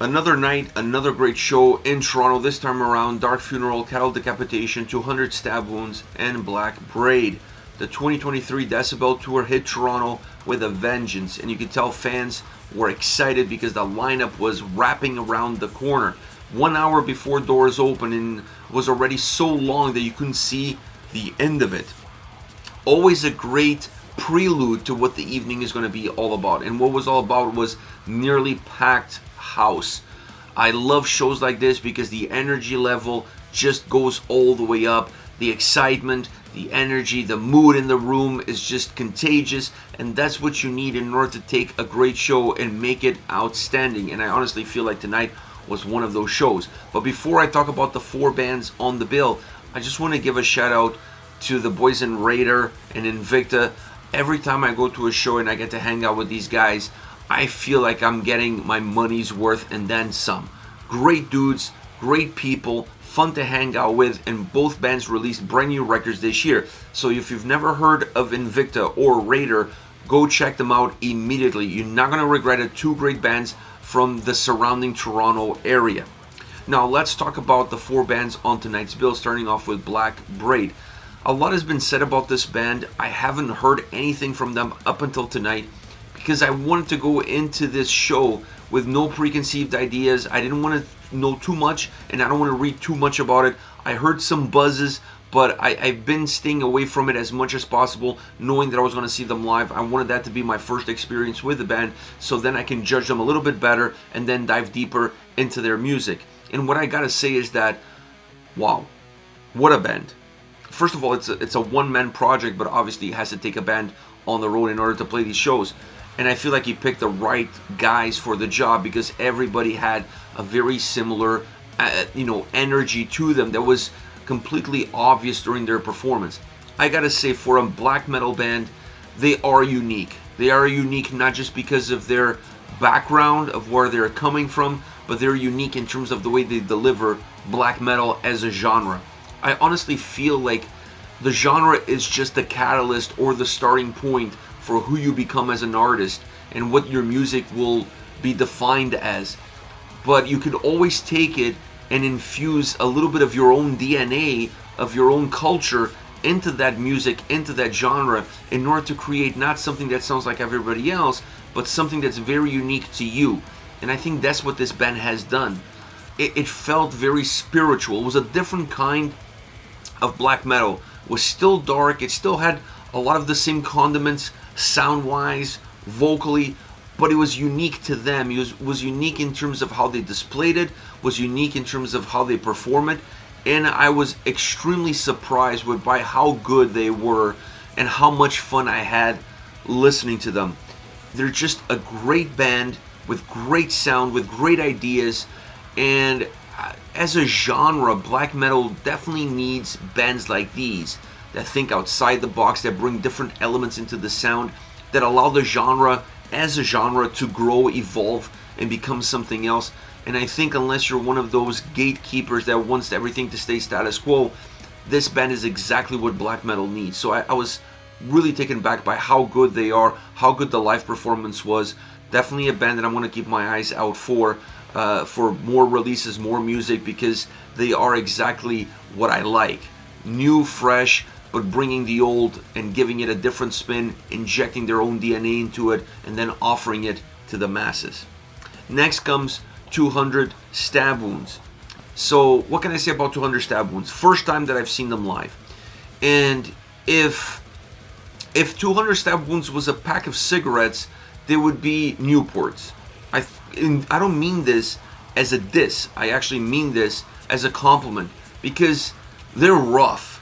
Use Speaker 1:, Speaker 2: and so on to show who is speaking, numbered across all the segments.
Speaker 1: Another night, another great show in Toronto. This time around, Dark Funeral, Cattle Decapitation, 200 Stab Wounds, and Black Braid. The 2023 Decibel Tour hit Toronto with a vengeance, and you could tell fans were excited because the lineup was wrapping around the corner. 1 hour before doors opened, and was already so long that you couldn't see the end of it. Always a great prelude to what the evening is going to be all about. And what was all about was nearly packed house. I love shows like this because the energy level just goes all the way up. The excitement, the energy, the mood in the room is just contagious, and that's what you need in order to take a great show and make it outstanding. And I honestly feel like tonight was one of those shows. But before I talk about the 4 bands on the bill, I just want to give a shout out to the boys in Raider and Invicta. Every time I go to a show and I get to hang out with these guys, I feel like I'm getting my money's worth and then some. Great dudes, great people, fun to hang out with, and both bands released brand new records this year. So if you've never heard of Invicta or Raider, go check them out immediately. You're not going to regret it. 2 great bands from the surrounding Toronto area. Now let's talk about the 4 bands on tonight's bill, starting off with Black Braid. A lot has been said about this band. I haven't heard anything from them up until tonight because I wanted to go into this show with no preconceived ideas. I didn't want to know too much, and I don't want to read too much about it. I heard some buzzes, but I've been staying away from it as much as possible, knowing that I was going to see them live. I wanted that to be my first experience with the band, so then I can judge them a little bit better and then dive deeper into their music. And what I gotta say is that, wow, what a band. First of all, it's a one-man project, but obviously it has to take a band on the road in order to play these shows. And I feel like he picked the right guys for the job because everybody had a very similar, energy to them that was completely obvious during their performance. I gotta say, for a black metal band, they are unique. They are unique not just because of their background, of where they're coming from, but they're unique in terms of the way they deliver black metal as a genre. I honestly feel like the genre is just the catalyst or the starting point for who you become as an artist and what your music will be defined as. But you could always take it and infuse a little bit of your own DNA, of your own culture into that music, into that genre, in order to create not something that sounds like everybody else, but something that's very unique to you. And I think that's what this band has done. It felt very spiritual. It was a different kind of black metal. It was still dark. It still had a lot of the same condiments, sound-wise, vocally, but it was unique to them. It was unique in terms of how they displayed it, was unique in terms of how they perform it, and I was extremely surprised by how good they were and how much fun I had listening to them. They're just a great band with great sound, with great ideas, and as a genre, black metal definitely needs bands like these that think outside the box, that bring different elements into the sound, that allow the genre as a genre to grow, evolve, and become something else. And I think unless you're one of those gatekeepers that wants everything to stay status quo, this band is exactly what black metal needs. So I was really taken back by how good they are, how good the live performance was. Definitely a band that I'm going to keep my eyes out for more releases, more music, because they are exactly what I like. New, fresh, but bringing the old and giving it a different spin, injecting their own DNA into it, and then offering it to the masses. Next comes 200 Stab Wounds. So what can I say about 200 Stab Wounds? First time that I've seen them live. And if 200 Stab Wounds was a pack of cigarettes, they would be Newports. I don't mean this as a diss. I actually mean this as a compliment because they're rough.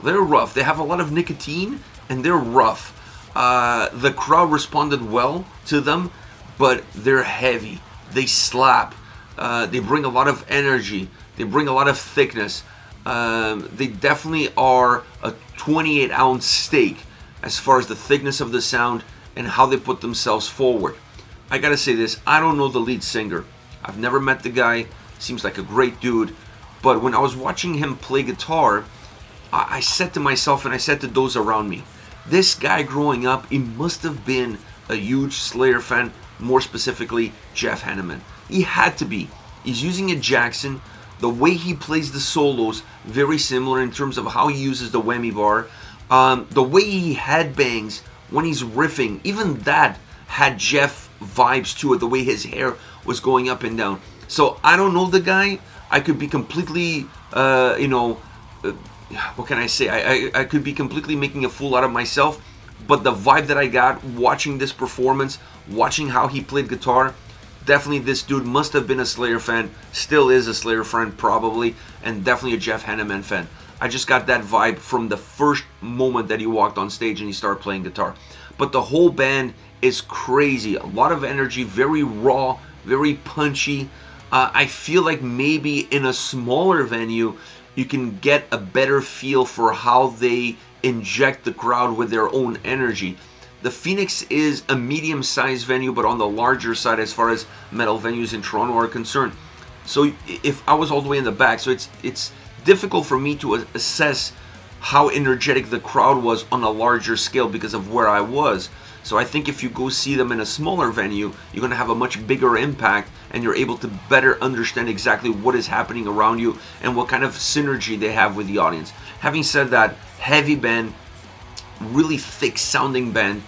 Speaker 1: They're rough. They have a lot of nicotine and they're rough. The crowd responded well to them, but they're heavy. They slap. They bring a lot of energy. They bring a lot of thickness. They definitely are a 28-ounce steak as far as the thickness of the sound and how they put themselves forward. I gotta say this, I don't know the lead singer. I've never met the guy. Seems like a great dude. But when I was watching him play guitar, I said to myself and I said to those around me, this guy growing up, he must have been a huge Slayer fan, more specifically Jeff Hanneman. He had to be. He's using a Jackson. The way he plays the solos, very similar in terms of how he uses the whammy bar. The way he headbangs when he's riffing, even that had Jeff vibes to it, the way his hair was going up and down. So I don't know the guy. I could be completely, what can I say? I could be completely making a fool out of myself. But the vibe that I got watching this performance, watching how he played guitar, definitely this dude must have been a Slayer fan, still is a Slayer fan probably, and definitely a Jeff Hanneman fan. I just got that vibe from the first moment that he walked on stage and he started playing guitar. But the whole band is crazy. A lot of energy, very raw, very punchy. I feel like maybe in a smaller venue, you can get a better feel for how they inject the crowd with their own energy. The Phoenix is a medium-sized venue, but on the larger side as far as metal venues in Toronto are concerned. So if I was all the way in the back, so it's difficult for me to assess how energetic the crowd was on a larger scale because of where I was. So I think if you go see them in a smaller venue, you're going to have a much bigger impact and you're able to better understand exactly what is happening around you and what kind of synergy they have with the audience. Having said that, heavy band, really thick sounding band,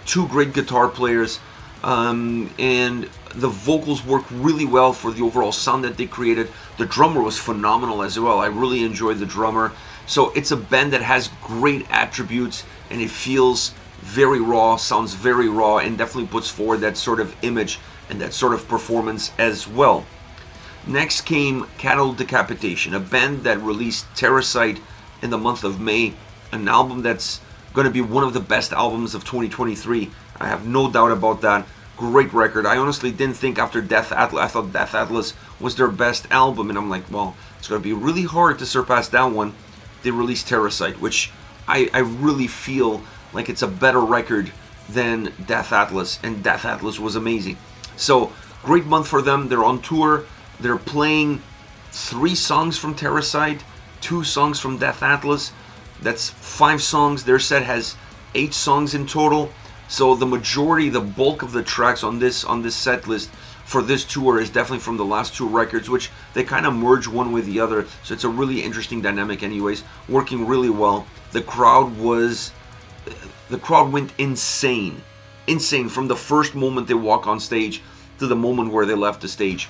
Speaker 1: two great guitar players, and the vocals work really well for the overall sound that they created. The drummer was phenomenal as well. I really enjoyed the drummer. So it's a band that has great attributes and it feels very raw, sounds very raw, and definitely puts forward that sort of image and that sort of performance as well. Next came Cattle Decapitation, a band that released Terracite in the month of May, an album that's going to be one of the best albums of 2023. I have no doubt about that. Great record. I honestly didn't think after Death Atlas, I thought Death Atlas was their best album, and I'm like, well, it's going to be really hard to surpass that one. They released Terracite, which I really feel like it's a better record than Death Atlas, and Death Atlas was amazing. So, great month for them. They're on tour. They're playing 3 songs from Terracite, 2 songs from Death Atlas. That's 5 songs. Their set has 8 songs in total. So the majority, the bulk of the tracks on this set list for this tour is definitely from the last 2 records, which they kind of merge one with the other. So it's a really interesting dynamic anyways, working really well. The crowd went insane from the first moment they walk on stage to the moment where they left the stage.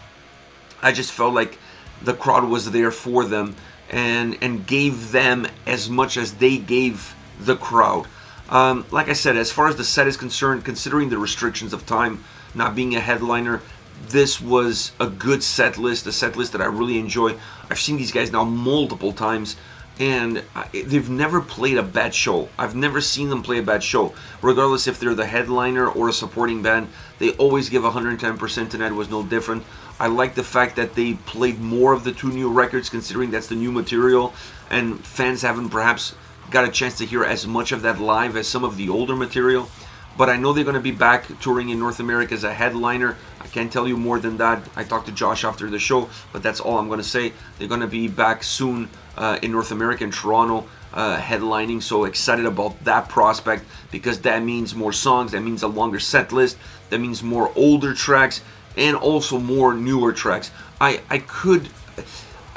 Speaker 1: I just felt like the crowd was there for them and gave them as much as they gave the crowd. Like I said, as far as the set is concerned, considering the restrictions of time, not being a headliner, this was a good set list, a set list that I really enjoy. I've seen these guys now multiple times, and they've never played a bad show. I've never seen them play a bad show. Regardless if they're the headliner or a supporting band, they always give 110%, and that was no different. I like the fact that they played more of the 2 new records, considering that's the new material, and fans haven't perhaps got a chance to hear as much of that live as some of the older material. But I know they're going to be back touring in North America as a headliner. I can't tell you more than that. I talked to Josh after the show, but that's all I'm going to say. They're going to be back soon in North America, in Toronto, headlining. So excited about that prospect, because that means more songs, that means a longer set list, that means more older tracks, and also more newer tracks. I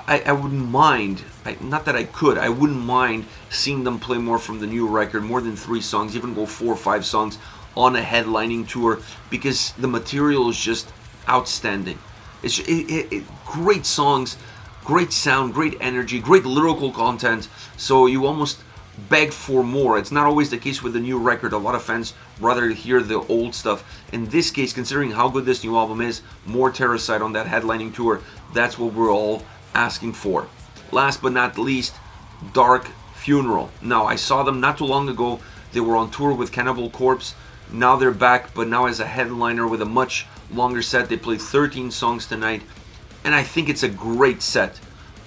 Speaker 1: wouldn't mind, I wouldn't mind seeing them play more from the new record, more than 3 songs, even go 4 or 5 songs on a headlining tour, because the material is just outstanding. It's great songs, great sound, great energy, great lyrical content, so you almost beg for more. It's not always the case with the new record. A lot of fans rather hear the old stuff. In this case, considering how good this new album is, more Terracite on that headlining tour, that's what we're all asking for. Last but not least, Dark Funeral. Now, I saw them not too long ago. They were on tour with Cannibal Corpse. Now they're back, but now as a headliner with a much longer set. They played 13 songs tonight, and I think it's a great set.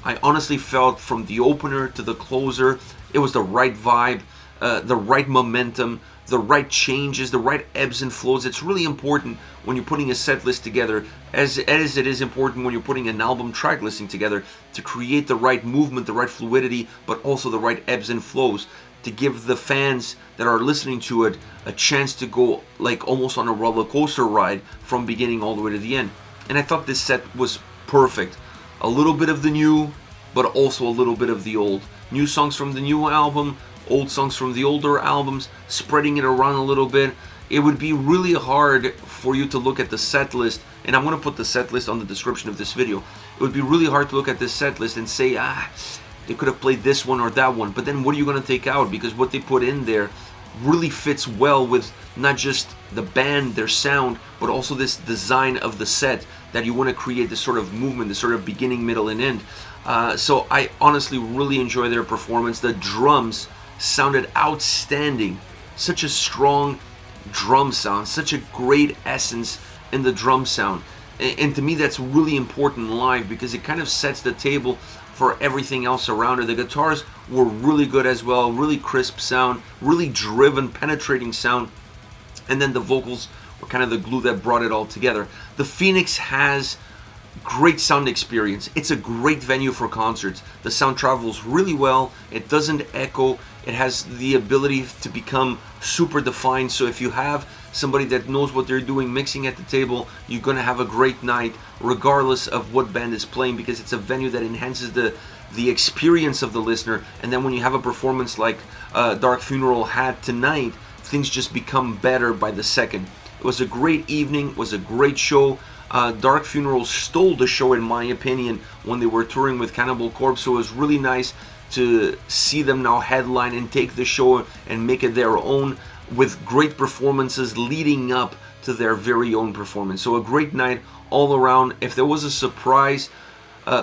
Speaker 1: I honestly felt from the opener to the closer, it was the right vibe, the right momentum, the right changes, the right ebbs and flows. It's really important when you're putting a set list together, as it is important when you're putting an album track listing together, to create the right movement, the right fluidity, but also the right ebbs and flows, to give the fans that are listening to it a chance to go like almost on a roller coaster ride from beginning all the way to the end. And I thought this set was perfect. A little bit of the new, but also a little bit of the old. New songs from the new album, old songs from the older albums, spreading it around a little bit. It would be really hard for you to look at the set list, and I'm going to put the set list on the description of this video. It would be really hard to look at this set list and say, they could have played this one or that one, but then what are you going to take out? Because what they put in there really fits well with not just the band, their sound, but also this design of the set that you want to create, this sort of movement, this sort of beginning, middle, and end. So I honestly really enjoy their performance. The drums sounded outstanding. Such a strong drum sound, such a great essence in the drum sound. And to me, that's really important live because it kind of sets the table for everything else around it. The guitars were really good as well, really crisp sound, really driven, penetrating sound. And then the vocals were kind of the glue that brought it all together. The Phoenix has great sound experience. It's a great venue for concerts. The sound travels really well. It doesn't echo. It has the ability to become super defined. So if you have somebody that knows what they're doing mixing at the table, you're going to have a great night regardless of what band is playing, because it's a venue that enhances the experience of the listener. And then when you have a performance like Dark Funeral had tonight, things just become better by the second. It was a great evening. It was a great show. Dark Funeral stole the show, in my opinion, when they were touring with Cannibal Corpse. So it was really nice to see them now headline and take the show and make it their own, with great performances leading up to their very own performance. So a great night all around. If there was a surprise,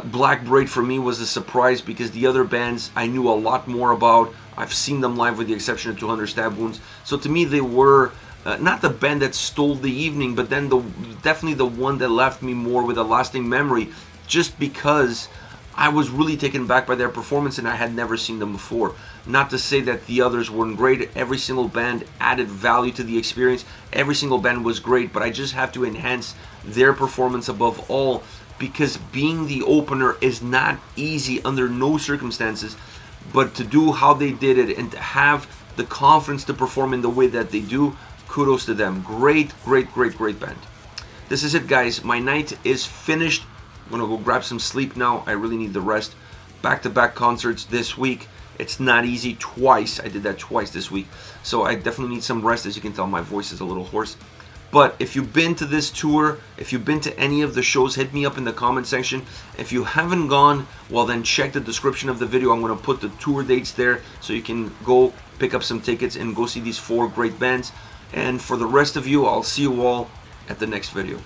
Speaker 1: Black Braid for me was a surprise because the other bands I knew a lot more about. I've seen them live with the exception of 200 Stab Wounds. So to me, they were not the band that stole the evening, but then definitely the one that left me more with a lasting memory, just because I was really taken back by their performance and I had never seen them before. Not to say that the others weren't great. Every single band added value to the experience. Every single band was great, but I just have to enhance their performance above all, because being the opener is not easy under no circumstances. But to do how they did it and to have the confidence to perform in the way that they do, kudos to them. Great, great, great, great band. This is it, guys. My night is finished. I'm gonna go grab some sleep now. I really need the rest. Back-to-back concerts this week. It's not easy. Twice. I did that twice this week. So I definitely need some rest. As you can tell, my voice is a little hoarse. But if you've been to this tour, if you've been to any of the shows, hit me up in the comment section. If you haven't gone, well then check the description of the video. I'm going to put the tour dates there so you can go pick up some tickets and go see these 4 great bands. And for the rest of you, I'll see you all at the next video.